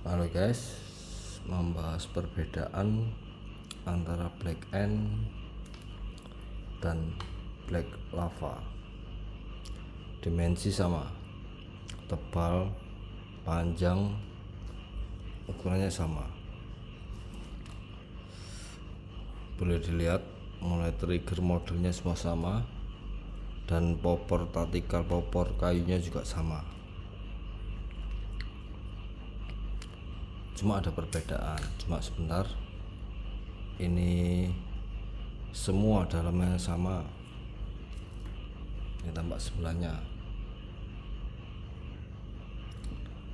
Halo guys, membahas perbedaan antara black end dan black lava. Dimensi sama, tebal, panjang, ukurannya sama. Boleh dilihat mulai trigger modelnya semua sama, dan popor tatikal popor kayunya juga sama. Cuma ada perbedaan, cuma sebentar. Ini semua dalamnya sama. Ini tampak sebelahnya.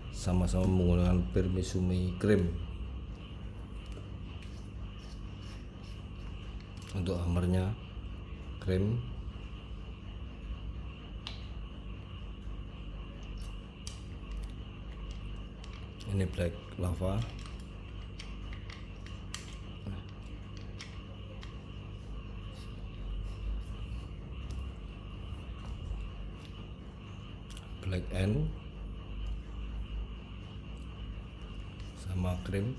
Sama-sama menggunakan pir Misumi Cream. Untuk hammernya cream. Ini black lava. Black end sama cream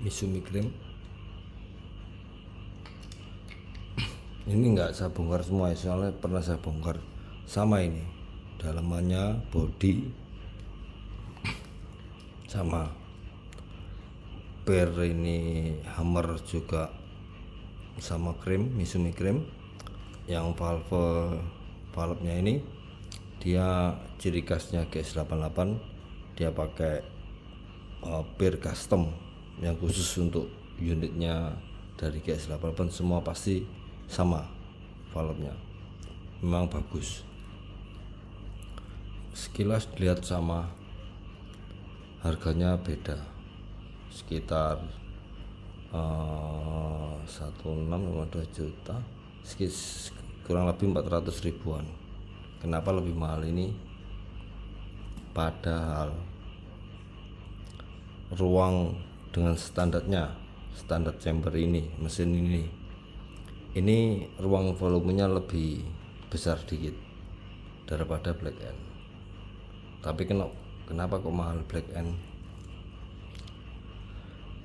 Misumi Cream. Ini enggak saya bongkar semua ya, soalnya pernah saya bongkar. Sama ini, dalamannya, body sama. Per ini hammer juga sama cream Misumi Cream. Yang valve-nya ini dia ciri khasnya GS88, dia pakai per custom yang khusus untuk unitnya dari GS88. Semua pasti sama valve-nya, memang bagus. Sekilas dilihat sama, harganya beda sekitar 1,6 juta, kurang lebih 400 ribuan. Kenapa lebih mahal ini? Padahal ruang dengan standarnya, standar chamber ini, mesin ini ruang volumenya lebih besar dikit daripada black end. Tapi kenapa kok mahal black end?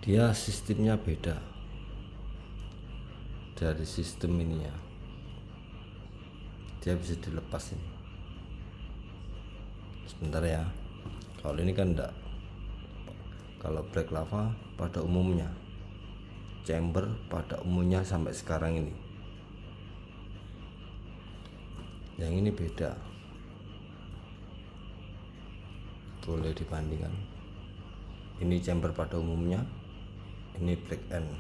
Dia sistemnya beda dari sistem ini ya. Dia bisa dilepas ini. Sebentar ya. Kalau ini kan enggak. Kalau black lava pada umumnya, chamber pada umumnya sampai sekarang ini. Yang ini beda. Boleh dibandingkan. Ini chamber pada umumnya, ini black end.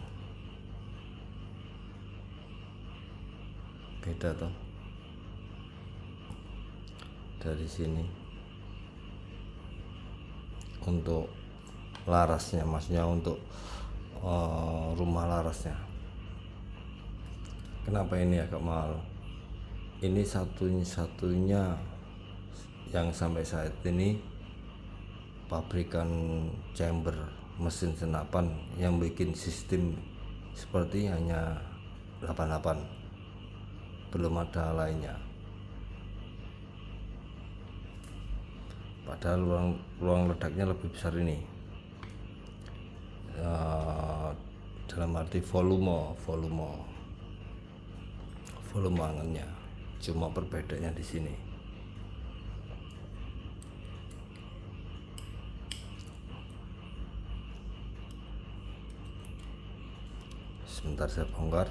Beda toh. Dari sini untuk larasnya, maksudnya untuk rumah larasnya. Kenapa ini agak mahal? Ini satunya yang sampai saat ini pabrikan chamber mesin senapan yang bikin sistem seperti hanya 88, belum ada lainnya. Padahal ruang ledaknya lebih besar ini, dalam arti volume anginnya. Cuma perbedaannya di sini. Sebentar saya bongkar.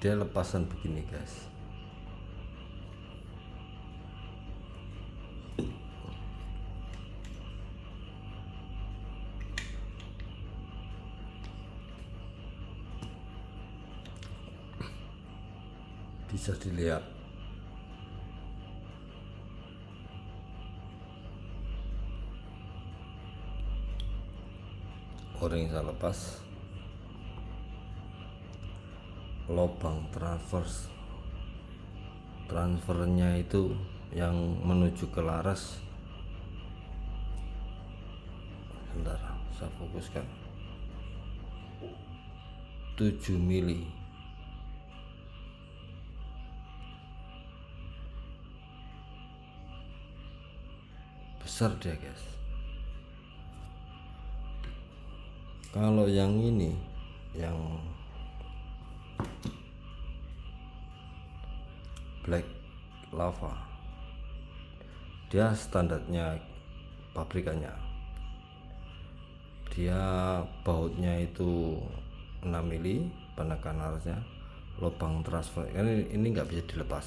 Dia lepasan begini guys. Bisa dilihat. O-ring saya lepas, lubang transfernya itu yang menuju ke laras. Bentar, saya fokuskan. 7 mili. Besar dia, guys. Kalau yang ini, yang black lava, dia standarnya pabrikannya, dia bautnya itu 6 mili, penekan larasnya, lubang transfer ini nggak bisa dilepas.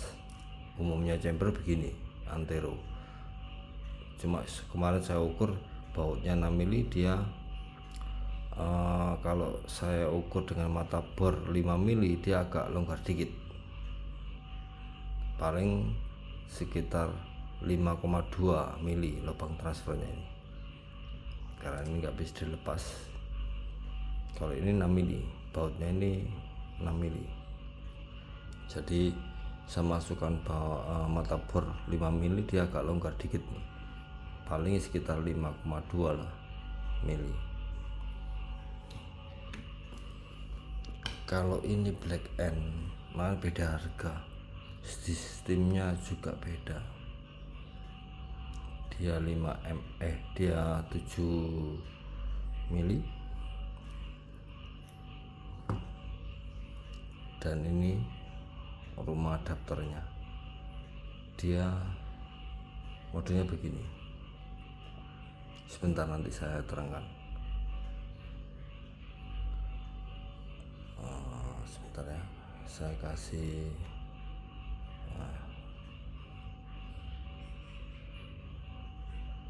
Umumnya chamber begini, antero. Cuma kemarin saya ukur bautnya 6 mili, dia kalau saya ukur dengan mata bor 5 mili, dia agak longgar dikit, paling sekitar 5,2 mili lubang transfernya ini, karena ini nggak bisa dilepas. Kalau ini 6 mili, bautnya ini 6 mili, jadi saya masukkan mata bor 5 mili, dia agak longgar dikit nih, paling sekitar 5,2 lah mili. Kalau ini black end malah beda harga, sistemnya juga beda. Dia 7 mili, dan ini rumah adapternya, dia modelnya begini. Sebentar, nanti saya terangkan. Sebentar ya, saya kasih.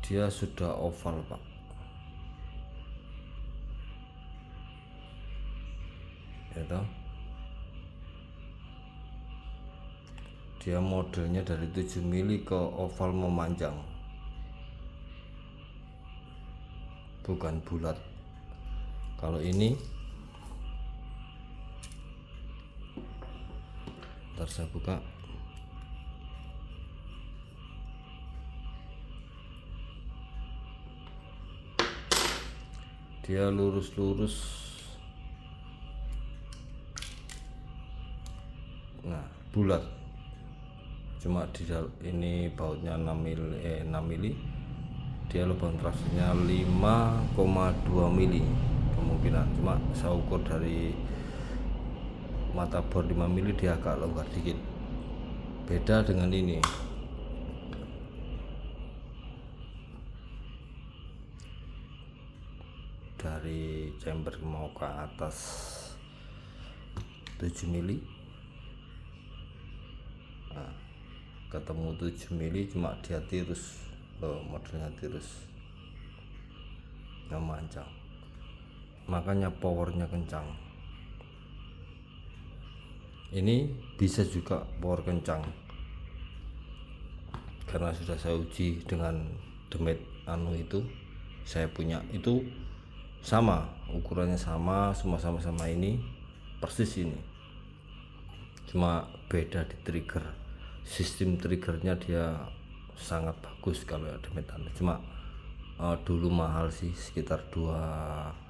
Dia sudah oval, Pak. Ya toh? Dia modelnya dari 7 mili ke oval memanjang, bukan bulat. Kalau ini, ntar saya buka. Dia lurus-lurus, nah bulat. Cuma di ini bautnya 6 mili, dia lubang transfernya 5,2 mili kemungkinan. Cuma saya ukur dari mata bor 5 mili, dia agak longgar dikit, beda dengan ini. Dari chamber mau ke atas 7 mili, nah, ketemu 7 mili, cuma dia tirus loh, modelnya tirus, memanjang, makanya powernya kencang. Ini bisa juga power kencang, karena sudah saya uji dengan demit itu, saya punya itu sama, ukurannya sama, semua sama-sama ini, persis ini, cuma beda di trigger. Sistem triggernya dia sangat bagus kalau ada metan. Cuma dulu mahal sih, sekitar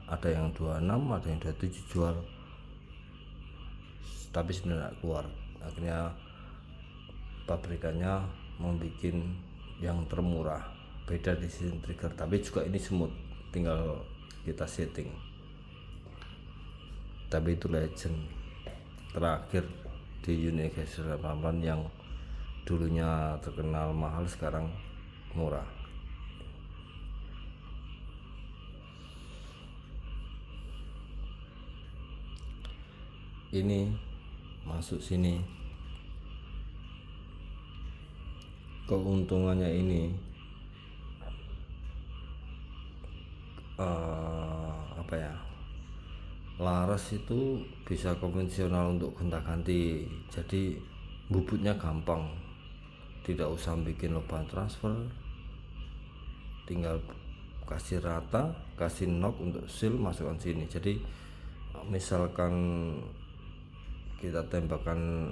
ada yang 26, ada yang 27 jual, tapi sebenarnya keluar. Akhirnya pabrikannya membuat yang termurah, beda di sistem trigger, tapi juga ini smooth, tinggal kita setting. Tapi itu legend terakhir di unit Geisha 88 yang dulunya terkenal mahal, sekarang murah. Ini masuk sini, keuntungannya ini apa ya, laras itu bisa konvensional untuk gonta-ganti, jadi bubutnya gampang, tidak usah bikin lubang transfer, tinggal kasih rata, kasih knock untuk seal, masukkan sini. Jadi misalkan kita tembakan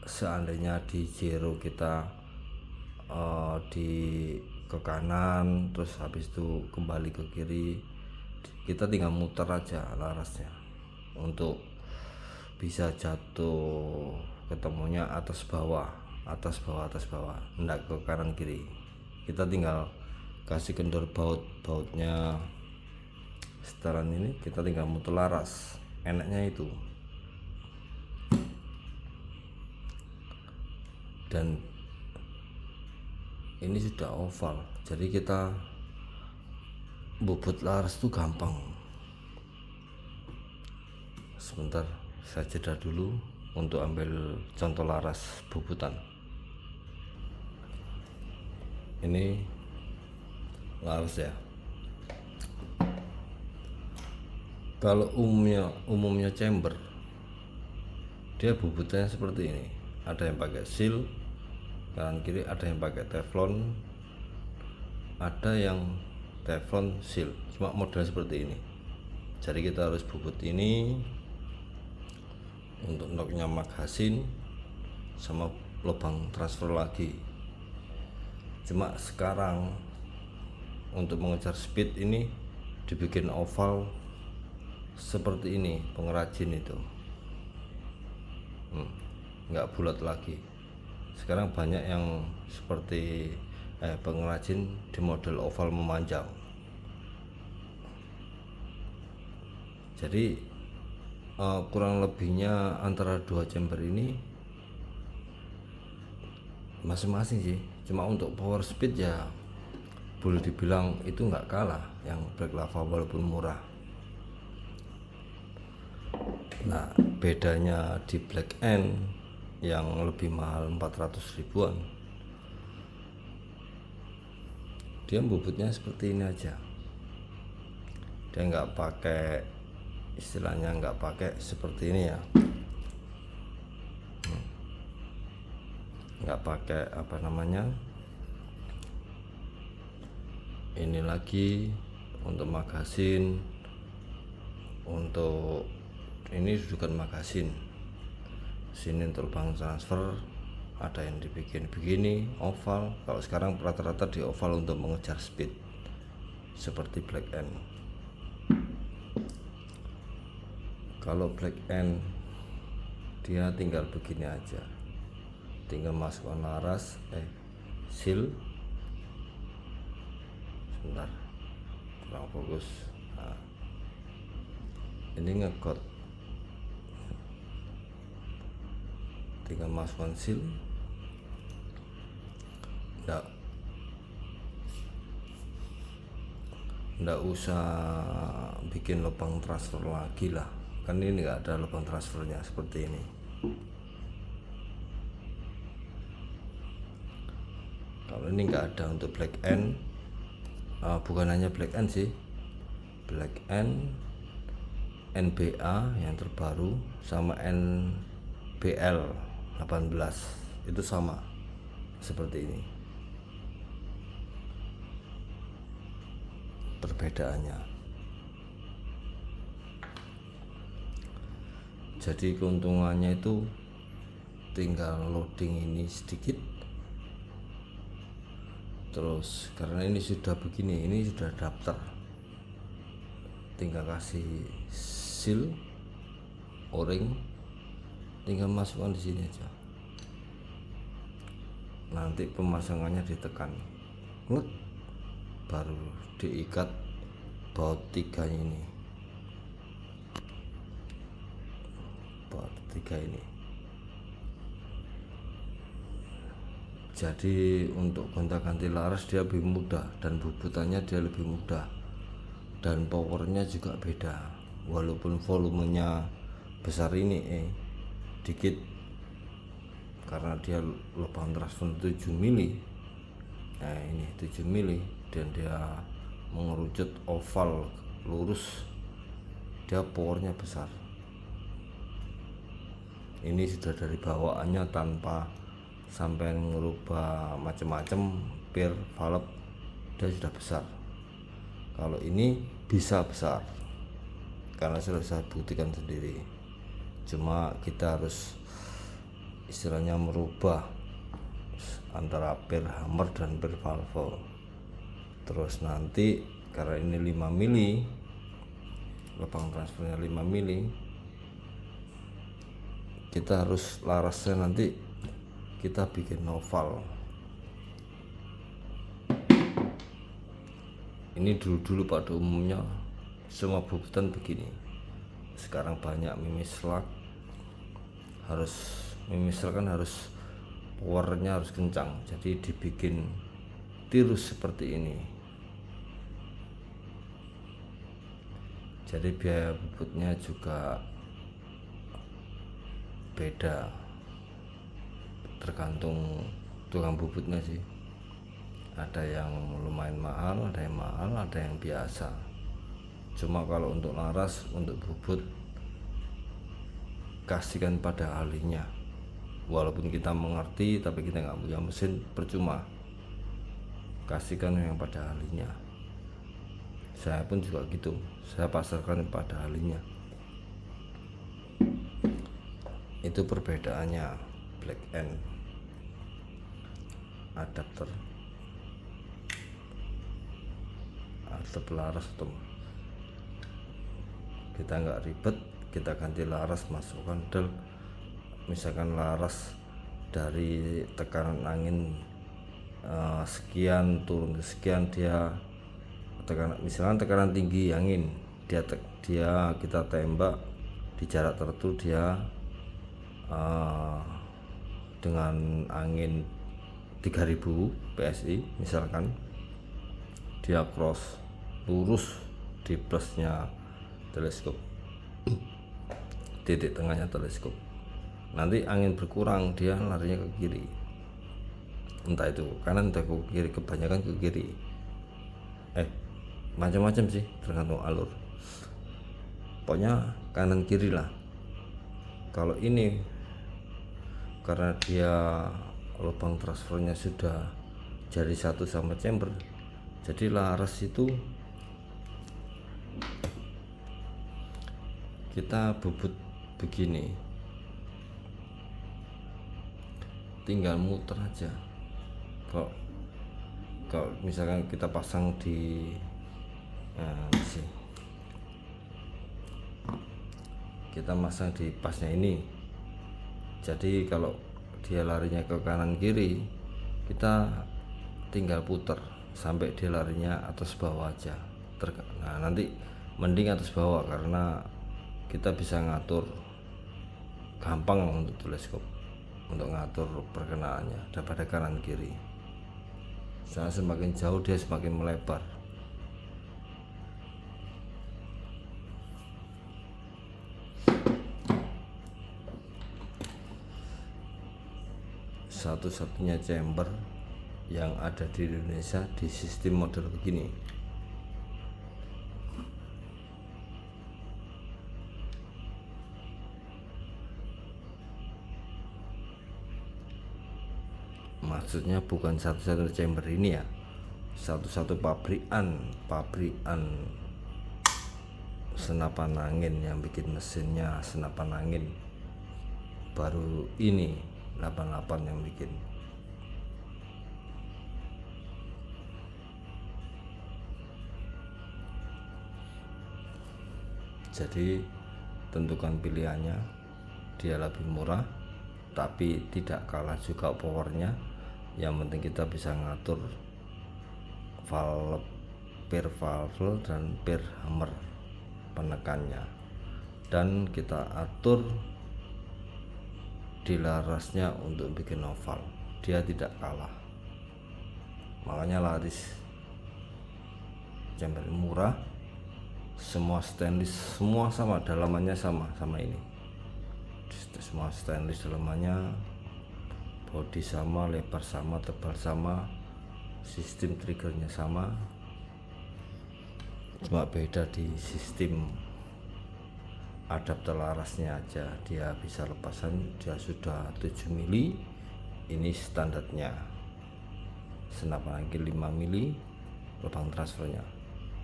seandainya di zero kita di ke kanan, terus habis itu kembali ke kiri, kita tinggal muter aja larasnya untuk bisa jatuh ketemunya atas bawah, atas bawah, atas bawah, enggak ke kanan kiri. Kita tinggal kasih kendor bautnya setelan ini, kita tinggal muter laras, enaknya itu. Dan ini sudah oval, jadi kita bobot laras itu gampang. Sebentar, saya jeda dulu untuk ambil contoh laras bobotan. Ini laras ya. Kalau umumnya chamber, dia bobotannya seperti ini. Ada yang pakai seal kanan kiri, ada yang pakai teflon, ada yang teflon seal, cuma model seperti ini. Jadi kita harus bobot ini untuk knocknya magasin sama lubang transfer lagi. Cuma sekarang untuk mengejar speed ini dibikin oval seperti ini, pengrajin itu nggak bulat lagi. Sekarang banyak yang seperti pengrajin di model oval memanjang. Jadi kurang lebihnya antara dua chamber ini masing-masing sih. Cuma untuk power speed ya boleh dibilang itu nggak kalah yang Black Lava walaupun murah. Nah, bedanya di Black End yang lebih mahal 400 ribuan, dia bobotnya seperti ini aja. Dia nggak pakai, istilahnya nggak pakai seperti ini ya, nggak pakai apa namanya ini lagi untuk magasin. Untuk ini dudukan magasin, sini untuk lubang transfer, ada yang dibikin begini oval. Kalau sekarang rata-rata di oval untuk mengejar speed seperti Black End. Kalau Black End dia tinggal begini aja, tinggal masukkan laras seal. Sebentar, kurang fokus. Nah, ini ngegot, tinggal masukkan seal. Nggak usah bikin lubang transfer lagi lah, kan ini nggak ada lubang transfernya seperti ini. Kalau ini nggak ada untuk Black End, bukan hanya Black End sih, Black End, NBA yang terbaru sama NBL 18 itu sama seperti ini perbedaannya. Jadi keuntungannya itu tinggal loading ini sedikit, terus karena ini sudah begini, ini sudah daftar, tinggal kasih seal o-ring, tinggal masukkan di sini aja. Nanti pemasangannya ditekan ngek, baru diikat baut tiga ini, baut tiga ini. Jadi untuk gonta-ganti laras dia lebih mudah, dan bobotannya dia lebih mudah, dan powernya juga beda. Walaupun volumenya besar ini dikit, karena dia lubang transfer 7 mili. Nah ini 7 mili, dan dia mengerucut oval lurus, dia powernya besar. Ini sudah dari bawaannya tanpa sampai ngerubah macam-macam, pir, valve, dia sudah besar. Kalau ini bisa besar karena sudah saya buktikan sendiri. Cuma kita harus istilahnya merubah antara per hammer dan per valve. Terus nanti karena ini 5 mili, lubang transfernya 5 mili, kita harus larasnya nanti kita bikin oval. Ini dulu pada umumnya semua bubutan begini. Sekarang banyak mimislak, kan harus powernya harus kencang, jadi dibikin tirus seperti ini. Jadi biaya bubutnya juga beda, tergantung tukang bubutnya sih. Ada yang lumayan mahal, ada yang biasa. Cuma kalau untuk laras, untuk bubut, kasihkan pada ahlinya. Walaupun kita mengerti tapi kita nggak punya mesin, percuma. Kasihkan yang pada ahlinya. Saya pun juga gitu, saya pasarkan pada ahlinya. Itu perbedaannya black end adapter laras tuh. Kita nggak ribet, kita ganti laras, masukkan del. Misalkan laras dari tekanan angin sekian turun ke sekian, dia tekanan tinggi angin, dia kita tembak di jarak tertentu, dia dengan angin 3000 PSI misalkan, dia cross lurus di plusnya teleskop, titik tengahnya teleskop. Nanti angin berkurang, dia larinya ke kiri, entah itu kanan entah ke kiri, kebanyakan ke kiri. Macam-macam sih, tergantung alur, pokoknya kanan kiri lah. Kalau ini karena dia lubang transfernya sudah jadi satu sama chamber, jadi laras itu kita bubut begini, tinggal muter aja. Kalau misalkan kita pasang di kita masang di pasnya ini, jadi kalau dia larinya ke kanan kiri, kita tinggal puter sampai dia larinya atas bawah aja. Nah nanti mending atas bawah karena kita bisa ngatur, gampang untuk teleskop untuk ngatur perkenaannya daripada kanan kiri. Soalnya semakin jauh dia semakin melebar. Satu-satunya chamber yang ada di Indonesia di sistem model begini. Maksudnya bukan satu-satu chamber ini ya, satu-satu pabrikan senapan angin yang bikin mesinnya senapan angin, baru ini 88 yang bikin. Jadi tentukan pilihannya, dia lebih murah tapi tidak kalah juga powernya. Yang penting kita bisa ngatur valve, per valve dan per hammer penekannya, dan kita atur di larasnya untuk bikin oval, dia tidak kalah, makanya laris. Chamber murah, semua stainless, semua sama, dalamannya sama ini, semua stainless dalamannya, bodi sama, lebar sama, tebal sama, sistem triggernya sama, cuma beda di sistem adapter larasnya aja. Dia bisa lepasan, dia sudah 7 mili, ini standarnya. Senapan angin 5 mili, lubang transfernya.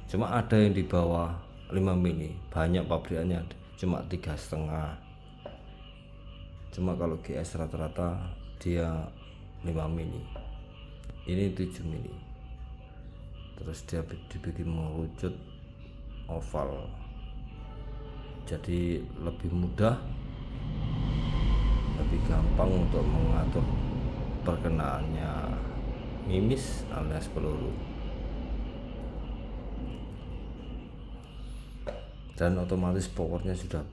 Cuma ada yang di bawah 5 mili, banyak pabrikannya cuma 3,5. Cuma kalau GS rata-rata dia 5 mili, ini 7 mili. Terus dia dibikin mengerucut oval, jadi lebih mudah, lebih gampang untuk mengatur perkenaannya mimis alias peluru. Dan otomatis powernya sudah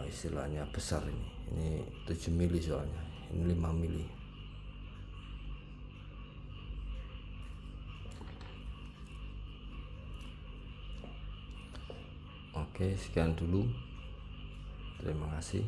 istilahnya besar. Ini 7 mili soalnya, ini 5 mili. Oke, sekian dulu, terima kasih.